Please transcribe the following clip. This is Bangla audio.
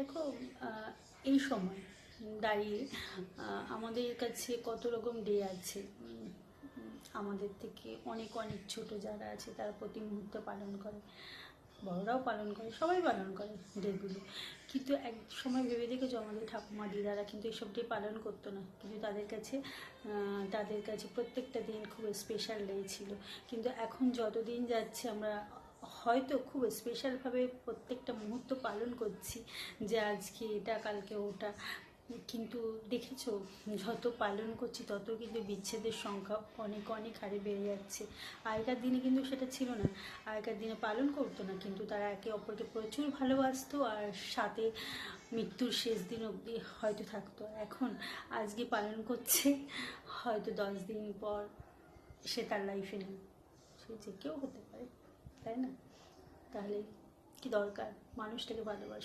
দেখো, এই সময় দাঁড়িয়ে আমাদের কাছে কত রকম ডে আছে। আমাদের থেকে অনেক অনেক ছোট যারা আছে তারা প্রতি মুহূর্তে পালন করে, বড়রাও পালন করে, সবাই পালন করে ডেগুলো। কিন্তু এক সময় ভেবে দেখেছো আমাদের ঠাকুমা দিদারা কিন্তু এসব ডে পালন করতো না, কিন্তু তাদের কাছে প্রত্যেকটা দিন খুব স্পেশাল ডে ছিল। কিন্তু এখন যত দিন যাচ্ছে আমরা হয়তো খুব স্পেশালভাবে প্রত্যেকটা মুহূর্ত পালন করছি, যে আজকে এটা কালকে ওটা। কিন্তু দেখেছো, যত পালন করছি তত কিন্তু বিচ্ছেদের সংখ্যা অনেক অনেক হারে বেড়ে যাচ্ছে। আগেকার দিনে কিন্তু সেটা ছিল না। আগেকার দিনে পালন করতো না, কিন্তু তারা একে অপরকে প্রচুর ভালোবাসতো, আর সাথে মৃত্যুর শেষ দিন অবধি হয়তো থাকতো। এখন আজকে পালন করছে, হয়তো 10 দিন পর সে তার লাইফে নেই। সে যে কেউ হতে পারে, তাই না? তাহলে কি দরকার মানুষটাকে ভালোবাসা।